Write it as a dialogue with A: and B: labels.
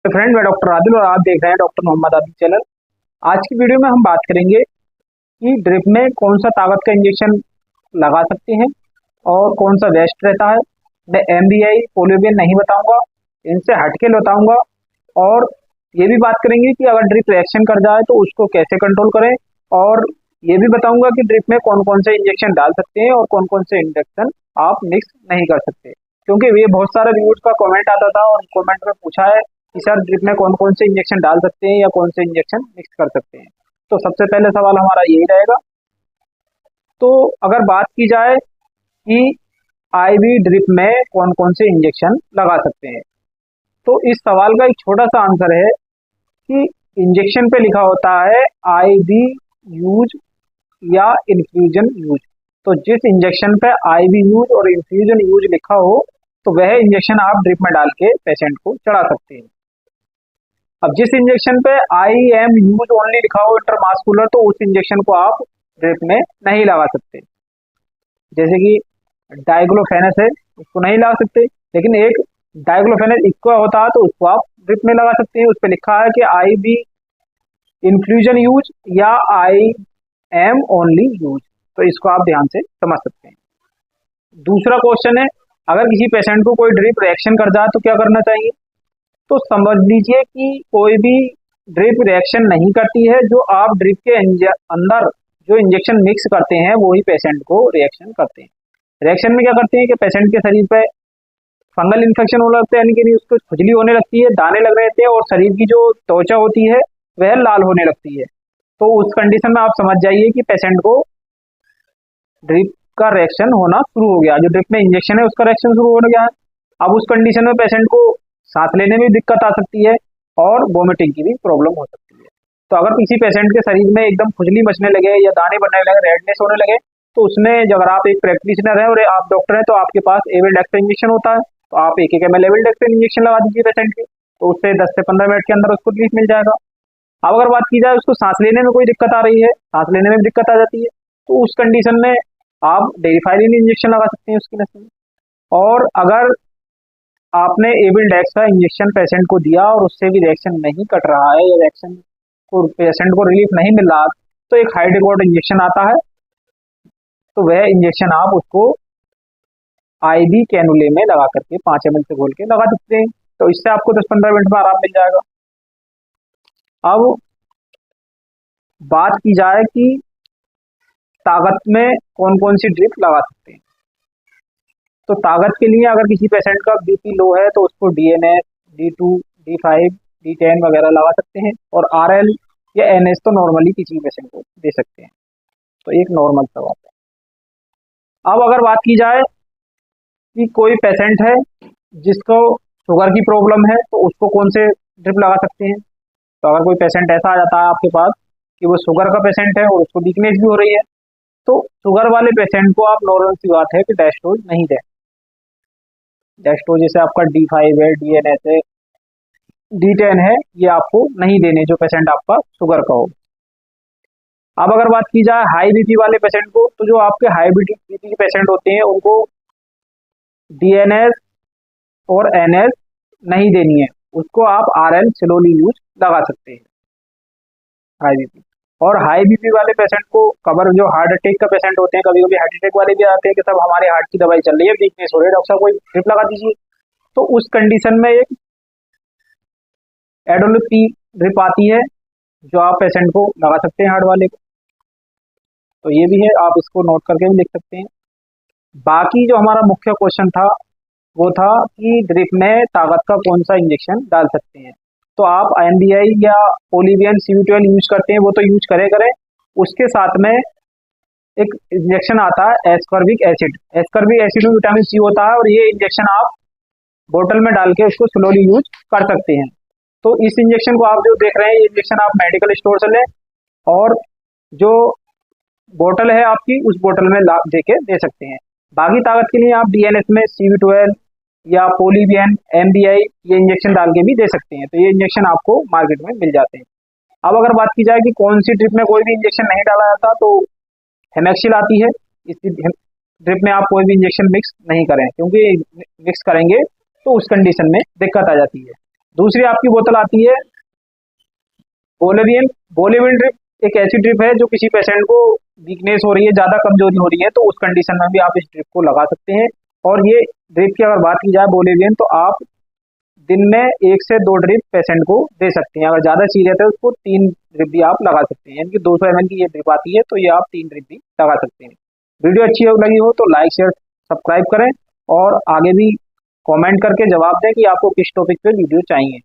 A: Friend, मैं doctor Adil और आप देख रहे हैं डॉक्टर मोहम्मद आदिल चैनल। आज की वीडियो में हम बात करेंगे कि ड्रिप में कौन सा ताकत का इंजेक्शन लगा सकते हैं और कौन सा बेस्ट रहता है। मैं एमबीआई पोलियोवियन नहीं बताऊंगा, इनसे हटके बताऊंगा। और ये भी बात करेंगे कि अगर ड्रिप रिएक्शन कर जाए तो उसको कैसे कंट्रोल करें। और ये भी बताऊंगा कि ड्रिप में कौन कौन से इंजेक्शन डाल सकते हैं और कौन कौन से इंजेक्शन आप मिक्स नहीं कर सकते। क्योंकि ये बहुत सारे व्यूअर्स का कमेंट आता था और कमेंट में पूछा है कि सर ड्रिप में कौन कौन से इंजेक्शन डाल सकते हैं या कौन से इंजेक्शन मिक्स कर सकते हैं। तो सबसे पहले सवाल हमारा यही रहेगा। तो अगर बात की जाए कि आईवी ड्रिप में कौन कौन से इंजेक्शन लगा सकते हैं, तो इस सवाल का एक छोटा सा आंसर है कि इंजेक्शन पे लिखा होता है आईवी यूज या इन्फ्यूजन यूज। तो जिस इंजेक्शन पे आईवी यूज और इन्फ्यूजन यूज लिखा हो तो वह इंजेक्शन आप ड्रिप में डाल के पेशेंट को चढ़ा सकते हैं। अब जिस इंजेक्शन पे आई एम यूज ओनली लिखा हो इंटरमास्कुलर, तो उस इंजेक्शन को आप ड्रिप में नहीं लगा सकते। जैसे कि डाइक्लोफेनेस है, उसको नहीं लगा सकते। लेकिन एक डाइक्लोफेनेस इक्वा होता है तो उसको आप ड्रिप में लगा सकते हैं। उस पर लिखा है कि आई बी इन्फ्यूजन यूज या आई एम ओनली यूज। तो इसको आप ध्यान से समझ सकते हैं। दूसरा क्वेश्चन है, अगर किसी पेशेंट को कोई ड्रिप रिएक्शन कर जाए तो क्या करना चाहिए। तो समझ लीजिए कि कोई भी ड्रिप रिएक्शन नहीं करती है। जो आप ड्रिप के अंदर जो इंजेक्शन मिक्स करते हैं वही पेशेंट को रिएक्शन करते हैं। रिएक्शन में क्या करते हैं कि पेशेंट के शरीर पे फंगल इन्फेक्शन होने लगता है, यानी कि उसको खुजली होने लगती है, दाने लग रहे थे और शरीर की जो त्वचा होती है वह लाल होने लगती है। तो उस कंडीशन में आप समझ जाइए कि पेशेंट को ड्रिप का रिएक्शन होना शुरू हो गया। जो ड्रिप में इंजेक्शन है उसका रिएक्शन शुरू हो गया है। अब उस कंडीशन में पेशेंट को सांस लेने में भी दिक्कत आ सकती है और वोमिटिंग की भी प्रॉब्लम हो सकती है। तो अगर किसी पेशेंट के शरीर में एकदम खुजली मचने लगे या दाने बनने लगे, रेडनेस होने लगे, तो उसमें अगर आप एक प्रैक्टिशनर है और आप डॉक्टर हैं तो आपके पास एविल्डेक्स इंजेक्शन होता है, तो आप 1-1 ml एविल्डेक्स इंजेक्शन लगा दीजिए पेशेंट के। तो उससे 10 से 15 मिनट के अंदर उसको रिलीफ मिल जाएगा। अब अगर बात की जाए उसको सांस लेने में कोई दिक्कत आ रही है, सांस लेने में भी दिक्कत आ जाती है, तो उस कंडीशन में आप डेरिफाइलिन इंजेक्शन लगा सकते हैं उसकी नस में। और अगर आपने एविल्डेक्स का इंजेक्शन पेशेंट को दिया और उससे भी रिएक्शन नहीं कट रहा है या रिएक्शन को पेशेंट को रिलीफ नहीं मिल रहा, तो एक हाइड्रोकोर्ट इंजेक्शन आता है, तो वह इंजेक्शन आप उसको आईवी कैनुले में लगा करके 5 ml से घोल के लगा सकते हैं। तो इससे आपको 10-15 मिनट में आराम मिल जाएगा। अब बात की जाए कि ताकत में कौन कौन सी ड्रिप लगा सकते हैं। तो ताकत के लिए अगर किसी पेशेंट का बीपी लो है तो उसको डीएनएस, D2, D5, D10 वगैरह लगा सकते हैं। और आरएल या एनएस तो नॉर्मली किसी पेशेंट को दे सकते हैं। तो एक नॉर्मल सवाल है। अब अगर बात की जाए कि कोई पेशेंट है जिसको शुगर की प्रॉब्लम है तो उसको कौन से ड्रिप लगा सकते हैं। तो अगर कोई पेशेंट ऐसा आ जाता है आपके पास कि वो शुगर का पेशेंट है और उसको वीकनेस भी हो रही है, तो शुगर वाले पेशेंट को आप नॉर्मल सी बात है कि डेस्टोज नहीं दें। डेस्टोज जैसे आपका D5 है, DNS है, D10 है, ये आपको नहीं देने जो पेशेंट आपका शुगर का हो। अब अगर बात की जाए हाई बीपी वाले पेशेंट को, तो जो आपके हाई बीपी के पेशेंट होते हैं उनको DNS और NS नहीं देनी है, उसको आप RL स्लोली यूज लगा सकते हैं हाई बीपी। और हाई बीपी वाले पेशेंट को कवर, जो हार्ट अटैक का पेशेंट होते हैं, कभी कभी हार्ट अटैक वाले भी आते हैं कि सब हमारे हार्ट की दवाई चल रही है, वीकनेस हो रही है, डॉक्टर साहब कोई ड्रिप लगा दीजिए। तो उस कंडीशन में एक एडोलिपी ड्रिप आती है जो आप पेशेंट को लगा सकते हैं हार्ट वाले को। तो ये भी है, आप इसको नोट करके भी लिख सकते हैं। बाकी जो हमारा मुख्य क्वेश्चन था वो था कि ड्रिप में ताकत का कौन सा इंजेक्शन डाल सकते हैं। तो आप एमबीआई या पोलिवियन CV12 यूज करते हैं वो तो यूज करें। उसके साथ में एक इंजेक्शन आता है एस्कॉर्बिक एसिड। एस्कॉर्बिक एसिड में विटामिन C होता है और ये इंजेक्शन आप बोतल में डाल के उसको स्लोली यूज कर सकते हैं। तो इस इंजेक्शन को आप जो देख रहे हैं ये इंजेक्शन आप मेडिकल स्टोर से लें और जो बोतल है आपकी उस बोतल में दे के दे सकते हैं। बाकी ताकत के लिए आप DNS में CV12 या पोलिवियन, एमबीआई ये इंजेक्शन डाल के भी दे सकते हैं। तो ये इंजेक्शन आपको मार्केट में मिल जाते हैं। अब अगर बात की जाए कि कौन सी ड्रिप में कोई भी इंजेक्शन नहीं डाला जाता, तो हेमेक्सिल आती है। इस ड्रिप में आप कोई भी इंजेक्शन मिक्स नहीं करें, क्योंकि मिक्स करेंगे तो उस कंडीशन में दिक्कत आ जाती है। दूसरी आपकी बोतल आती है बोलेवियन। बोलेवियन ड्रिप एक ऐसी ड्रिप है जो किसी पेशेंट को वीकनेस हो रही है, ज़्यादा कमजोरी हो रही है, तो उस कंडीशन में भी आप इस ड्रिप को लगा सकते हैं। और ये ड्रिप की अगर बात की जाए बोलेवियन, तो आप दिन में 1 से 2 ड्रिप पेशेंट को दे सकते हैं। अगर ज़्यादा सीरियस है उसको 3 ड्रिप भी आप लगा सकते हैं, यानी कि 200 ml की ये ड्रिप आती है, तो ये आप 3 ड्रिप भी लगा सकते हैं। वीडियो अच्छी लगी हो तो लाइक शेयर सब्सक्राइब करें और आगे भी कमेंट करके जवाब दें कि आपको किस टॉपिक पे वीडियो चाहिए।